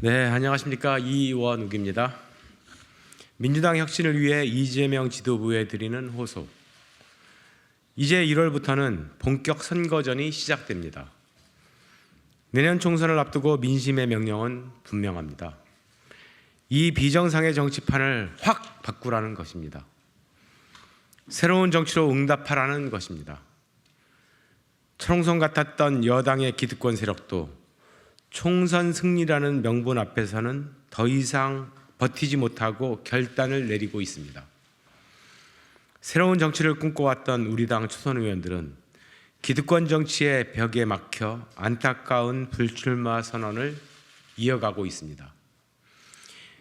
네, 안녕하십니까. 이원욱입니다. 민주당 혁신을 위해 이재명 지도부에 드리는 호소. 이제 1월부터는 본격 선거전이 시작됩니다. 내년 총선을 앞두고 민심의 명령은 분명합니다. 이 비정상의 정치판을 확 바꾸라는 것입니다. 새로운 정치로 응답하라는 것입니다. 철옹성 같았던 여당의 기득권 세력도 총선 승리라는 명분 앞에서는 더 이상 버티지 못하고 결단을 내리고 있습니다. 새로운 정치를 꿈꿔왔던 우리 당 초선 의원들은 기득권 정치의 벽에 막혀 안타까운 불출마 선언을 이어가고 있습니다.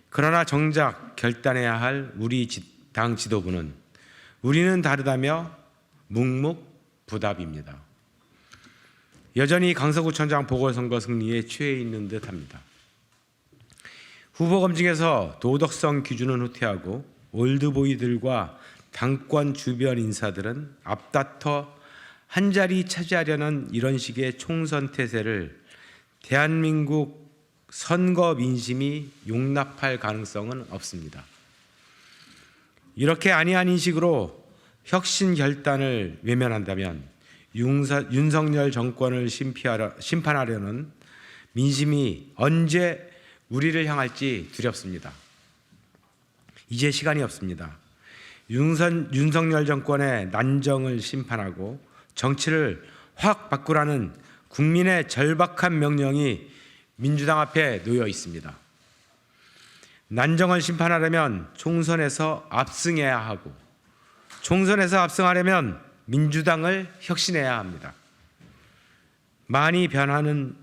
그러나 정작 결단해야 할 우리 당 지도부는 우리는 다르다며 묵묵부답입니다. 여전히 강서구청장 보궐선거 승리에 취해 있는 듯합니다. 후보 검증에서 도덕성 기준은 후퇴하고 올드보이들과 당권 주변 인사들은 앞다퉈 한 자리 차지하려는 이런 식의 총선 태세를 대한민국 선거 민심이 용납할 가능성은 없습니다. 이렇게 안이한 인식으로 혁신 결단을 외면한다면 윤석열 정권을 심판하려는 민심이 언제 우리를 향할지 두렵습니다. 이제 시간이 없습니다. 윤석열 정권의 난정을 심판하고 정치를 확 바꾸라는 국민의 절박한 명령이 민주당 앞에 놓여 있습니다. 난정을 심판하려면 총선에서 압승해야 하고 총선에서 압승하려면 민주당을 혁신해야 합니다. 많이 변하는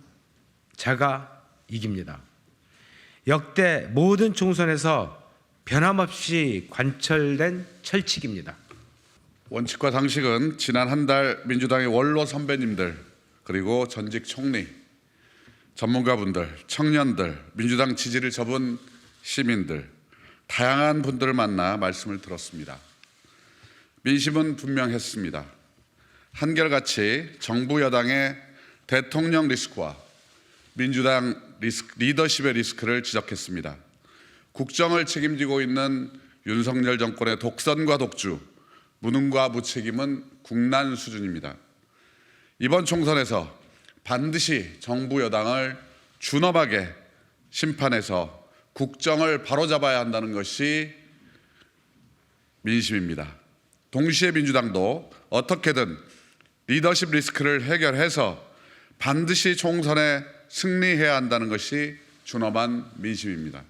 자가 이깁니다. 역대 모든 총선에서 변함없이 관철된 철칙입니다. 원칙과 상식은 지난 한 달 민주당의 원로 선배님들 그리고 전직 총리, 전문가분들, 청년들, 민주당 지지를 접은 시민들 다양한 분들을 만나 말씀을 들었습니다. 민심은 분명했습니다. 한결같이 정부 여당의 대통령 리스크와 민주당 리더십의 리스크를 지적했습니다. 국정을 책임지고 있는 윤석열 정권의 독선과 독주, 무능과 무책임은 국난 수준입니다. 이번 총선에서 반드시 정부 여당을 준엄하게 심판해서 국정을 바로잡아야 한다는 것이 민심입니다. 동시에 민주당도 어떻게든 리더십 리스크를 해결해서 반드시 총선에 승리해야 한다는 것이 준엄한 민심입니다.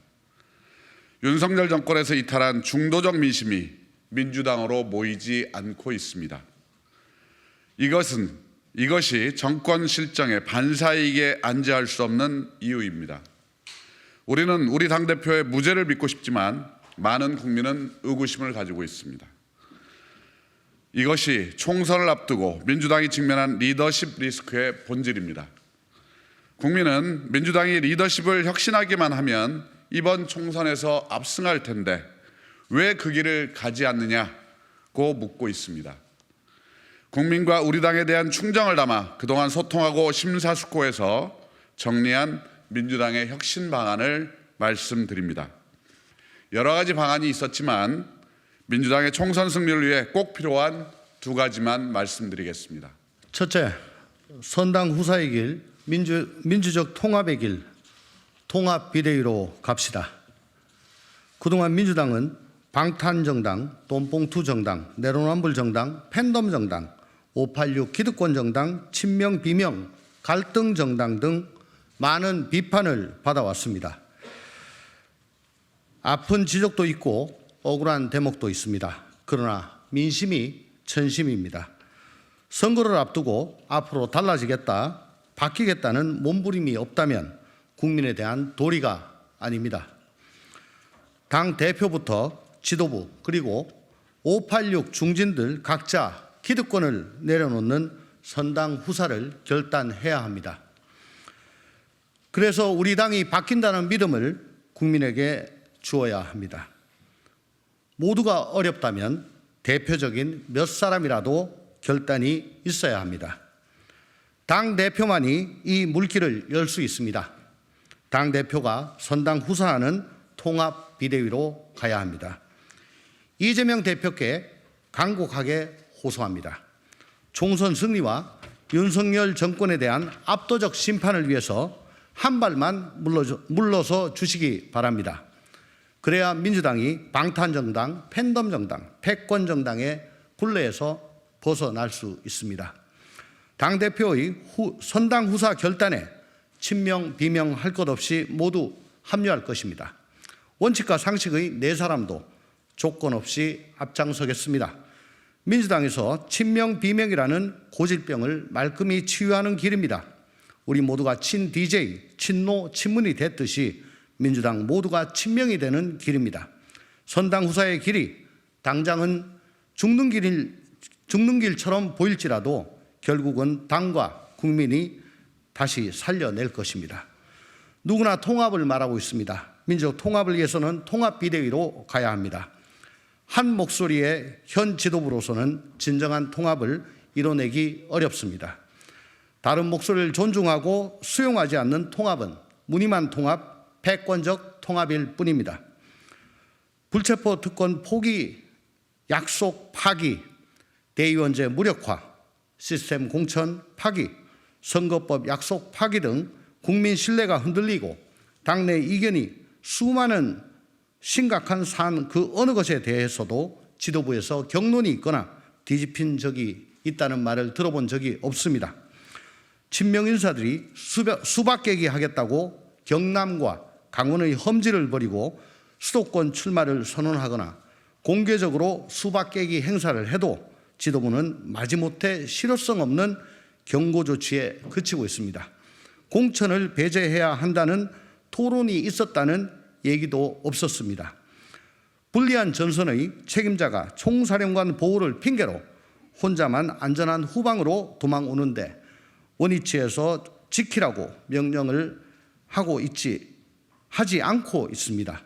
윤석열 정권에서 이탈한 중도적 민심이 민주당으로 모이지 않고 있습니다. 이것이 정권 실정의 반사이익에 안지할 수 없는 이유입니다. 우리는 우리 당대표의 무죄를 믿고 싶지만 많은 국민은 의구심을 가지고 있습니다. 이것이 총선을 앞두고 민주당이 직면한 리더십 리스크의 본질입니다. 국민은 민주당이 리더십을 혁신하기만 하면 이번 총선에서 압승할 텐데 왜 그 길을 가지 않느냐고 묻고 있습니다. 국민과 우리 당에 대한 충정을 담아 그동안 소통하고 심사숙고해서 정리한 민주당의 혁신 방안을 말씀드립니다. 여러 가지 방안이 있었지만 민주당의 총선 승리를 위해 꼭 필요한 두 가지만 말씀드리겠습니다. 첫째, 선당 후사의 길, 민주적 통합의 길, 통합 비대위로 갑시다. 그동안 민주당은 방탄정당, 돈봉투 정당, 내로남불 정당, 팬덤 정당, 586 기득권 정당, 친명 비명, 갈등 정당 등 많은 비판을 받아왔습니다. 아픈 지적도 있고 억울한 대목도 있습니다. 그러나 민심이 천심입니다. 선거를 앞두고 앞으로 달라지겠다, 바뀌겠다는 몸부림이 없다면 국민에 대한 도리가 아닙니다. 당 대표부터 지도부 그리고 586 중진들 각자 기득권을 내려놓는 선당 후사를 결단해야 합니다. 그래서 우리 당이 바뀐다는 믿음을 국민에게 주어야 합니다. 모두가 어렵다면 대표적인 몇 사람이라도 결단이 있어야 합니다. 당 대표만이 이 물길을 열 수 있습니다. 당대표가 선당 후사하는 통합 비대위로 가야 합니다. 이재명 대표께 간곡하게 호소합니다. 총선 승리와 윤석열 정권에 대한 압도적 심판을 위해서 한 발만 물러서 주시기 바랍니다. 그래야 민주당이 방탄정당, 팬덤정당, 패권정당의 굴레에서 벗어날 수 있습니다. 당대표의 선당 후사 결단에 친명, 비명 할 것 없이 모두 합류할 것입니다. 원칙과 상식의 네 사람도 조건 없이 앞장서겠습니다. 민주당에서 친명, 비명이라는 고질병을 말끔히 치유하는 길입니다. 우리 모두가 친 DJ, 친노, 친문이 됐듯이 민주당 모두가 친명이 되는 길입니다. 선당 후사의 길이 당장은 죽는 길처럼 보일지라도 결국은 당과 국민이 다시 살려낼 것입니다. 누구나 통합을 말하고 있습니다. 민족 통합을 위해서는 통합 비대위로 가야 합니다. 한 목소리의 현 지도부로서는 진정한 통합을 이뤄내기 어렵습니다. 다른 목소리를 존중하고 수용하지 않는 통합은 무늬만 통합, 패권적 통합일 뿐입니다. 불체포 특권 포기, 약속 파기, 대의원제 무력화, 시스템 공천 파기, 선거법 약속 파기 등 국민 신뢰가 흔들리고 당내 이견이 수많은 심각한 사안 그 어느 것에 대해서도 지도부에서 격론이 있거나 뒤집힌 적이 있다는 말을 들어본 적이 없습니다. 친명 인사들이 수박깨기 하겠다고 경남과 강원의 험지를 벌이고 수도권 출마를 선언하거나 공개적으로 수박깨기 행사를 해도 지도부는 마지못해 실효성 없는 경고 조치에 그치고 있습니다. 공천을 배제해야 한다는 토론이 있었다는 얘기도 없었습니다. 불리한 전선의 책임자가 총사령관 보호를 핑계로 혼자만 안전한 후방으로 도망오는데 원위치에서 지키라고 명령을 하지 않고 있습니다.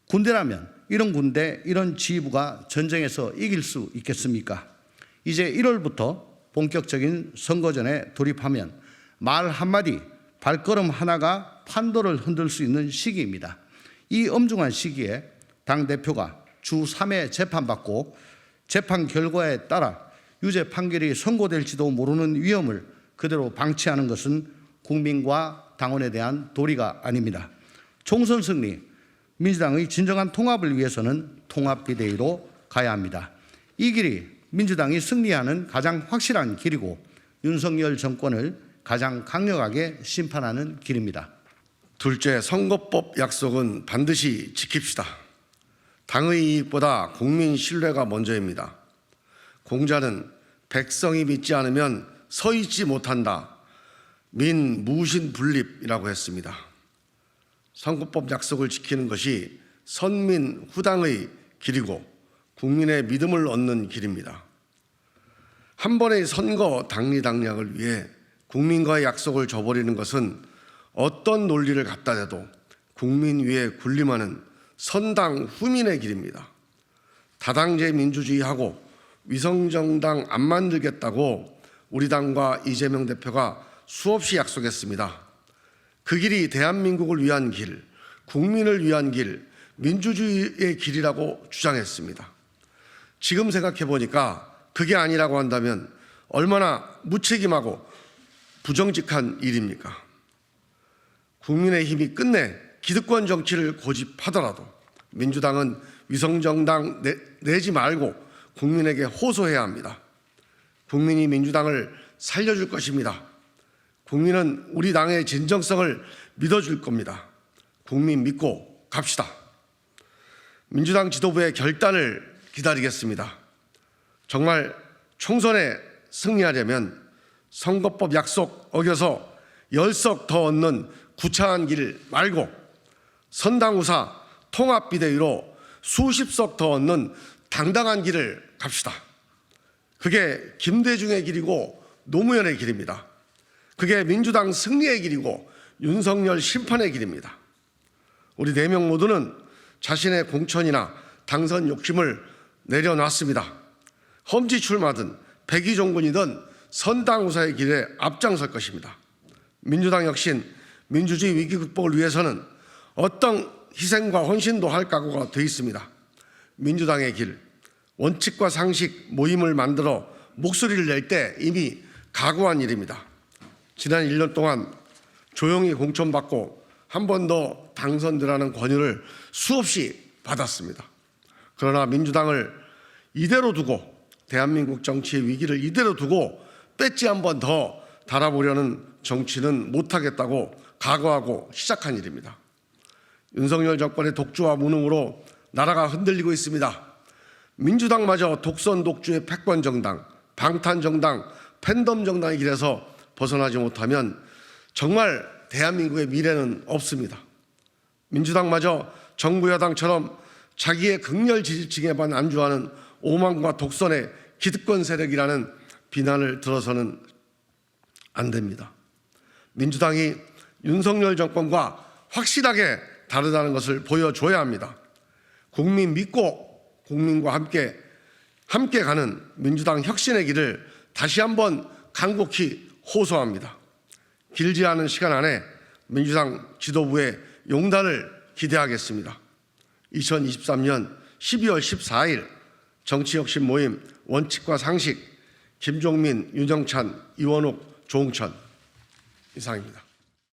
군대라면 이런 군대, 이런 지휘부가 전쟁에서 이길 수 있겠습니까? 이제 1월부터 본격적인 선거전에 돌입하면 말 한마디, 발걸음 하나가 판도를 흔들 수 있는 시기입니다. 이 엄중한 시기에 당대표가 주 3회 재판받고 재판 결과에 따라 유죄 판결이 선고될지도 모르는 위험을 그대로 방치하는 것은 국민과 당원에 대한 도리가 아닙니다. 총선 승리, 민주당의 진정한 통합을 위해서는 통합비대위로 가야 합니다. 이 길이 민주당이 승리하는 가장 확실한 길이고 윤석열 정권을 가장 강력하게 심판하는 길입니다. 둘째, 선거법 약속은 반드시 지킵시다. 당의 이익보다 국민 신뢰가 먼저입니다. 공자는 백성이 믿지 않으면 서 있지 못한다. 민무신분립이라고 했습니다. 선거법 약속을 지키는 것이 선민 후당의 길이고 국민의 믿음을 얻는 길입니다. 한 번의 선거 당리당략을 위해 국민과의 약속을 저버리는 것은 어떤 논리를 갖다 대도 국민 위에 군림하는 선당 후민의 길입니다. 다당제 민주주의하고 위성정당 안 만들겠다고 우리 당과 이재명 대표가 수없이 약속했습니다. 그 길이 대한민국을 위한 길, 국민을 위한 길, 민주주의의 길이라고 주장했습니다. 지금 생각해 보니까 그게 아니라고 한다면 얼마나 무책임하고 부정직한 일입니까? 국민의힘이 끝내 기득권 정치를 고집하더라도 민주당은 위성정당 내지 말고 국민에게 호소해야 합니다. 국민이 민주당을 살려줄 것입니다. 국민은 우리 당의 진정성을 믿어줄 겁니다. 국민 믿고 갑시다. 민주당 지도부의 결단을 기다리겠습니다. 정말 총선에 승리하려면 선거법 약속 어겨서 10석 더 얻는 구차한 길 말고 선당후사 통합비대위로 수십석 더 얻는 당당한 길을 갑시다. 그게 김대중의 길이고 노무현의 길입니다. 그게 민주당 승리의 길이고 윤석열 심판의 길입니다. 우리 4명 모두는 자신의 공천이나 당선 욕심을 내려놨습니다. 험지 출마든 백의종군이든 선당후사의 길에 앞장설 것입니다. 민주당 역신 민주주의 위기 극복을 위해서는 어떤 희생과 헌신도 할 각오가 되어 있습니다. 민주당의 길, 원칙과 상식 모임을 만들어 목소리를 낼 때 이미 각오한 일입니다. 지난 1년 동안 조용히 공천받고 한 번 더 당선되라는 권유를 수없이 받았습니다. 그러나 민주당을 이대로 두고, 대한민국 정치의 위기를 이대로 두고 배지 한 번 더 달아보려는 정치는 못하겠다고 각오하고 시작한 일입니다. 윤석열 정권의 독주와 무능으로 나라가 흔들리고 있습니다. 민주당마저 독선 독주의 패권 정당, 방탄 정당, 팬덤 정당의 길에서 벗어나지 못하면 정말 대한민국의 미래는 없습니다. 민주당마저 정부 여당처럼 자기의 극렬 지지층에만 안주하는 오만과 독선의 기득권 세력이라는 비난을 들어서는 안 됩니다. 민주당이 윤석열 정권과 확실하게 다르다는 것을 보여줘야 합니다. 국민 믿고 국민과 함께 가는 민주당 혁신의 길을 다시 한번 간곡히 호소합니다. 길지 않은 시간 안에 민주당 지도부의 용단을 기대하겠습니다. 2023년 12월 14일 정치혁신 모임 원칙과 상식 김종민, 윤영찬, 이원욱, 조홍천 이상입니다.